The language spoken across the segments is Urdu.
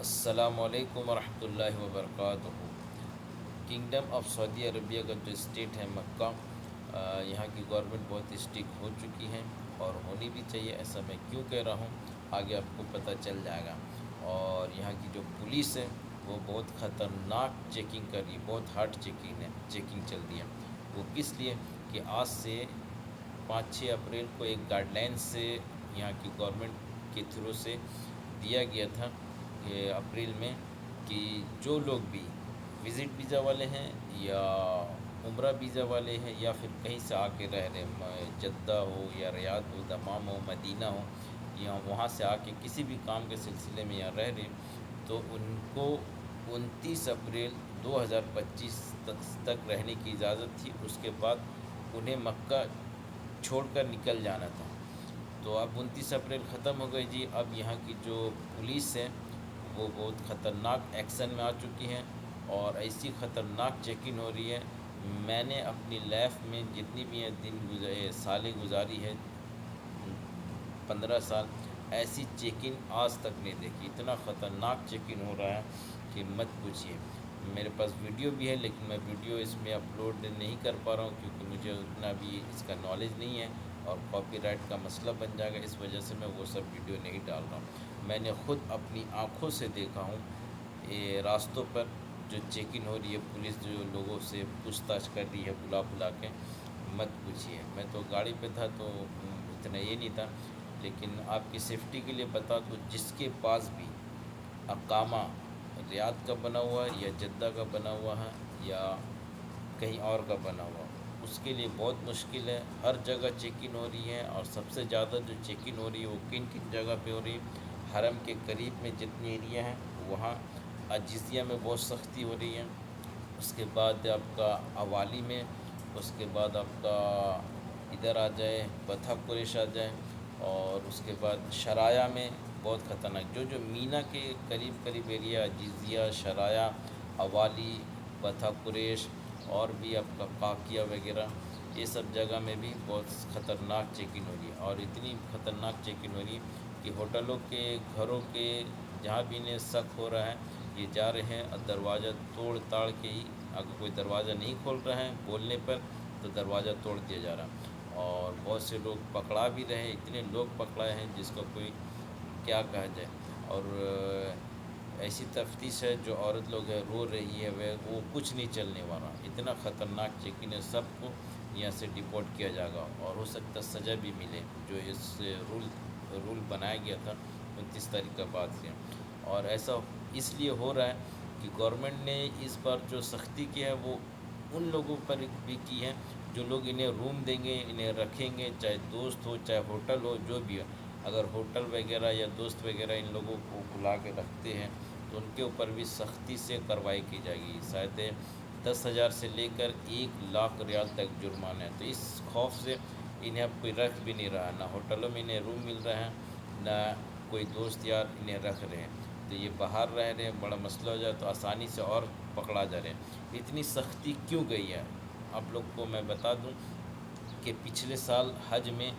السلام علیکم ورحمۃ اللہ وبرکاتہ۔ کنگڈم آف سعودی عربیہ کا جو اسٹیٹ ہے مکہ، یہاں کی گورنمنٹ بہت اسٹرکٹ ہو چکی ہے اور ہونی بھی چاہیے۔ ایسا میں کیوں کہہ رہا ہوں آگے آپ کو پتہ چل جائے گا۔ اور یہاں کی جو پولیس ہے وہ بہت خطرناک چیکنگ کر رہی ہے، بہت ہارڈ چیکنگ چل رہی ہے۔ وہ کس لیے کہ آج سے 5-6 اپریل کو ایک گائیڈ لائن سے یہاں کی گورنمنٹ کے تھرو سے دیا گیا تھا کہ اپریل میں کہ جو لوگ بھی وزٹ ویزا والے ہیں یا عمرہ ویزا والے ہیں یا پھر کہیں سے آ کے رہ رہے جدہ ہو یا ریاض ہو، دمام ہو، مدینہ ہو، یا وہاں سے آ کے کسی بھی کام کے سلسلے میں یہاں رہ رہے، تو ان کو 29 اپریل 2025 تک رہنے کی اجازت تھی۔ اس کے بعد انہیں مکہ چھوڑ کر نکل جانا تھا۔ تو اب 29 اپریل ختم ہو گئی جی۔ اب یہاں کی جو پولیس ہے وہ بہت خطرناک ایکشن میں آ چکی ہیں اور ایسی خطرناک چیکنگ ہو رہی ہے۔ میں نے اپنی لائف میں جتنی بھی سالیں گزاری ہے، 15 سال، ایسی چیکنگ آج تک نہیں دیکھی۔ اتنا خطرناک چیکنگ ہو رہا ہے کہ مت پوچھیے۔ میرے پاس ویڈیو بھی ہے لیکن میں ویڈیو اس میں اپلوڈ نہیں کر پا رہا ہوں کیونکہ مجھے اتنا بھی اس کا نالج نہیں ہے اور کاپی رائٹ کا مسئلہ بن جائے گا، اس وجہ سے میں وہ سب ویڈیو نہیں ڈال رہا ہوں۔ میں نے خود اپنی آنکھوں سے دیکھا ہوں یہ راستوں پر جو چیکنگ ہو رہی ہے، پولیس جو لوگوں سے پوچھ تاچھ کر رہی ہے بلا کے، مت پوچھیے۔ میں تو گاڑی پہ تھا تو اتنا یہ نہیں تھا، لیکن آپ کی سیفٹی کے لیے بتا دو، جس کے پاس بھی اقامہ ریاض کا بنا ہوا ہے یا جدہ کا بنا ہوا ہے یا کہیں اور کا بنا ہوا، اس کے لیے بہت مشکل ہے۔ ہر جگہ چیکنگ ہو رہی ہے اور سب سے زیادہ جو چیکنگ ہو رہی ہے وہ کن جگہ پہ ہو رہی ہے؟ حرم کے قریب میں جتنی ایریا ہیں وہاں اجزیہ میں بہت سختی ہو رہی ہے، اس کے بعد آپ کا اوالی میں، اس کے بعد آپ کا ادھر آ جائے بتھا قریش آ جائے، اور اس کے بعد شرایا میں بہت خطرناک جو مینا کے قریب ایریا، اجزیہ، شرایا، اوالی، بتھا قریش اور بھی آپ کا قاقیہ وغیرہ، یہ سب جگہ میں بھی بہت خطرناک چیکنگ ہو رہی ہے۔ اور اتنی خطرناک چیکنگ ہو رہی ہے کہ ہوٹلوں کے، گھروں کے، جہاں بھی انہیں شک ہو رہا ہے یہ جا رہے ہیں اور دروازہ توڑ تاڑ کے ہی، اگر کوئی دروازہ نہیں کھول رہا ہے بولنے پر تو دروازہ توڑ دیا جا رہا ہے۔ اور بہت سے لوگ پکڑا بھی رہے، اتنے لوگ پکڑائے ہیں جس کو کوئی کیا کہا جائے۔ اور ایسی تفتیش ہے، جو عورت لوگ ہے رو رہی ہے، وہ کچھ نہیں چلنے والا، اتنا خطرناک چیکنگ ہے۔ سب کو یہاں سے ڈپورٹ کیا جائے گا اور ہو سکتا ہے سزا بھی ملے، جو اس رول بنایا گیا تھا 29 تاریخ کا بعد سے۔ اور ایسا اس لیے ہو رہا ہے کہ گورنمنٹ نے اس بار جو سختی کی ہے وہ ان لوگوں پر بھی کی ہے جو لوگ انہیں روم دیں گے، انہیں رکھیں گے، چاہے دوست ہو چاہے ہوٹل ہو، جو بھی ہو۔ اگر ہوٹل وغیرہ یا دوست وغیرہ ان لوگوں کو بلا کے رکھتے ہیں تو ان کے اوپر بھی سختی سے کارروائی کی جائے گی۔ شاید 10,000 سے لے کر 1,00,000 ریال تک جرمانہ ہے۔ تو اس خوف سے انہیں اب کوئی رکھ بھی نہیں رہا، نہ ہوٹلوں میں انہیں روم مل رہا ہے، نہ کوئی دوست یار انہیں رکھ رہے ہیں۔ تو یہ باہر رہ رہے ہیں، بڑا مسئلہ ہو جائے تو آسانی سے اور پکڑا جا رہے ہیں۔ اتنی سختی کیوں گئی ہے آپ لوگ کو میں بتا دوں کہ پچھلے سال حج میں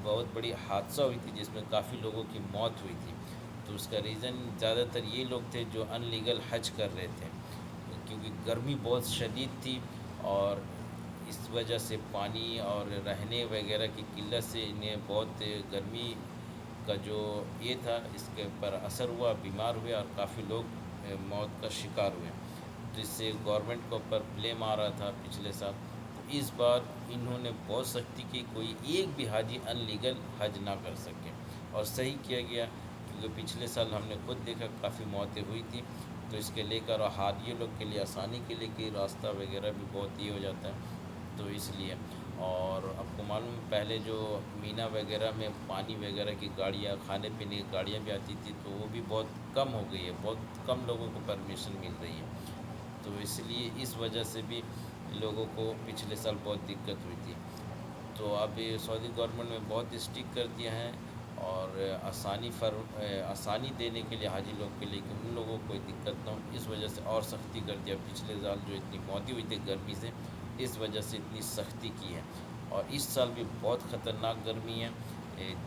بہت بڑی حادثہ ہوئی تھی جس میں کافی لوگوں کی موت ہوئی تھی۔ تو اس کا ریزن زیادہ تر یہ لوگ تھے جو ان لیگل حج کر رہے تھے، کیونکہ گرمی بہت شدید تھی اور اس وجہ سے پانی اور رہنے وغیرہ کی قلت سے انہیں بہت گرمی کا جو یہ تھا اس کے پر اثر ہوا، بیمار ہوئے اور کافی لوگ موت کا شکار ہوئے۔ تو اس سے گورنمنٹ کے اوپر بلیم آ رہا تھا پچھلے سال۔ تو اس بار انہوں نے بہت سختی کی، کوئی ایک بھی حاجی ان لیگل حج نہ کر سکے، اور صحیح کیا گیا کیونکہ پچھلے سال ہم نے خود دیکھا کافی موتیں ہوئی تھیں۔ تو اس کے لے کر حاجی لوگ کے لیے آسانی کے لیے کہ راستہ وغیرہ بھی بہت یہ ہو جاتا ہے، تو اس لیے۔ اور آپ کو معلوم پہلے جو مینا وغیرہ میں پانی وغیرہ کی گاڑیاں، کھانے پینے کی گاڑیاں بھی آتی تھی تو وہ بھی بہت کم ہو گئی ہے، بہت کم لوگوں کو پرمیشن مل رہی ہے۔ تو اس لیے اس وجہ سے بھی لوگوں کو پچھلے سال بہت دقت ہوئی تھی۔ تو اب یہ سعودی گورنمنٹ میں بہت اسٹرکٹ کر دیا ہے اور آسانی دینے کے لیے حاجی لوگ کے لیے کہ ان لوگوں کو کوئی دقت نہ ہو، اس وجہ سے اور سختی کر دیا۔ پچھلے سال جو اتنی موتیں ہوئی تھی گرمی سے، اس وجہ سے اتنی سختی کی ہے۔ اور اس سال بھی بہت خطرناک گرمی ہے،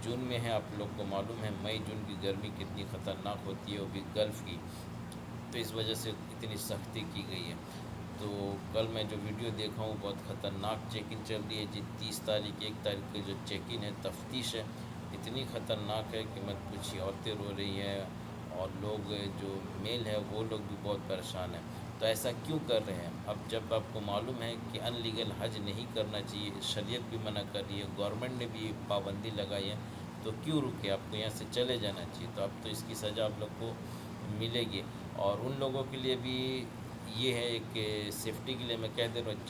جون میں ہے، آپ لوگ کو معلوم ہے مئی جون کی گرمی کتنی خطرناک ہوتی ہے، وہ بھی گلف کی، تو اس وجہ سے اتنی سختی کی گئی ہے۔ تو کل میں جو ویڈیو دیکھا ہوں بہت خطرناک چیکنگ چل رہی ہے جی، 30 تاریخ 1 تاریخ کی جو چیکنگ ہے، تفتیش ہے، اتنی خطرناک ہے کہ مت پوچھیے، عورتیں رو رہی ہیں اور لوگ جو میل ہے وہ لوگ بھی بہت پریشان ہیں۔ تو ایسا کیوں کر رہے ہیں؟ اب جب آپ کو معلوم ہے کہ ان لیگل حج نہیں کرنا چاہیے، شریعت بھی منع کر رہی ہے، گورنمنٹ نے بھی پابندی لگائی ہے، تو کیوں رکے؟ آپ کو یہاں سے چلے جانا چاہیے۔ تو اب تو اس کی سزا آپ لوگ کو ملے گی، اور ان لوگوں کے لیے بھی یہ ہے کہ سیفٹی کے لیے میں کہہ دے رہا ہوں،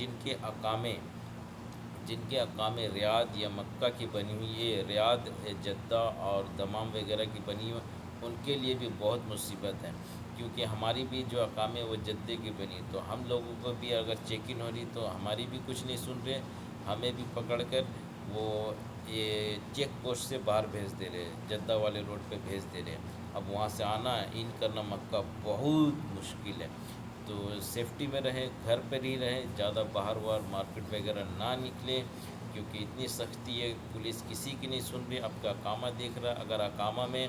جن کے اقامے ریاض یا مکہ کی بنی ہوئی، یہ ریاض، جدہ اور دمام وغیرہ کی بنی ہوئی، ان کے لیے بھی بہت مصیبت ہے، کیونکہ ہماری بھی جو اقامے وہ جدے کی بنی، تو ہم لوگوں کو بھی اگر چیکنگ ہو رہی تو ہماری بھی کچھ نہیں سن رہے، ہمیں بھی پکڑ کر وہ یہ چیک پوسٹ سے باہر بھیج دے رہے، جدہ والے روڈ پہ بھیج دے رہے۔ اب وہاں سے آنا ان کرنا مکہ بہت مشکل ہے، تو سیفٹی میں رہیں، گھر پر ہی رہیں، زیادہ باہر مارکیٹ وغیرہ نہ نکلیں، کیونکہ اتنی سختی ہے، پولیس کسی کی نہیں سن رہی۔ اب کا اقامہ دیکھ رہا، اگر اقامہ میں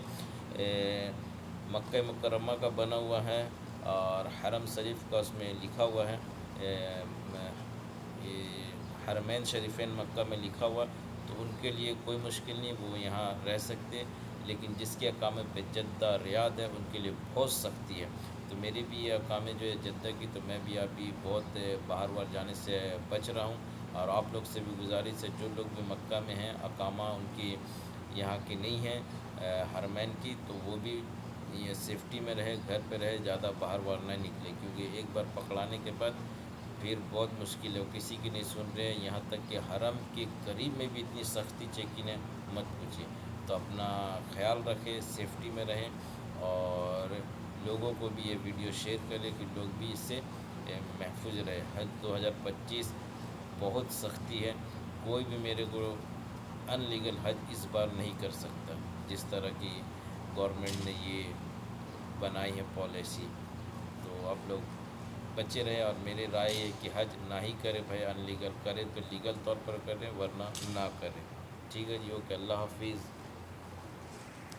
مکہ مکرمہ کا بنا ہوا ہے اور حرم شریف کا اس میں لکھا ہوا ہے، یہ حرمین شریفین مکہ میں لکھا ہوا، تو ان کے لیے کوئی مشکل نہیں، وہ یہاں رہ سکتے، لیکن جس کے اقامے پہ جدہ ریاض ہے ان کے لیے بہت سختی ہے۔ تو میری بھی یہ اقامے جو ہے جدہ کی، تو میں بھی ابھی بہت باہر جانے سے بچ رہا ہوں، اور آپ لوگ سے بھی گزارش ہے، جو لوگ بھی مکہ میں ہیں، اقامہ ان کی یہاں کی نہیں ہے حرمین کی، تو وہ بھی یہ سیفٹی میں رہے، گھر پہ رہے، زیادہ باہر نہ نکلے، کیونکہ ایک بار پکڑانے کے بعد پھر بہت مشکل ہے، وہ کسی کی نہیں سن رہے، یہاں تک کہ حرم کے قریب میں بھی اتنی سختی چیکنگ ہے، مت پوچھیے۔ تو اپنا خیال رکھیں، سیفٹی میں رہیں، اور لوگوں کو بھی یہ ویڈیو شیئر کریں کہ لوگ بھی اس سے محفوظ رہے۔ حج 2025 بہت سختی ہے، کوئی بھی میرے کو ان لیگل حج اس بار نہیں کر سکتا، جس طرح کی گورنمنٹ نے یہ بنائی ہے پالیسی۔ تو آپ لوگ بچے رہے، اور میری رائے ہے کہ حج نہ ہی کرے بھائی، ان لیگل کرے تو لیگل طور پر کرے، ورنہ نہ کرے۔ ٹھیک ہے جی، اوکے، اللہ حافظ۔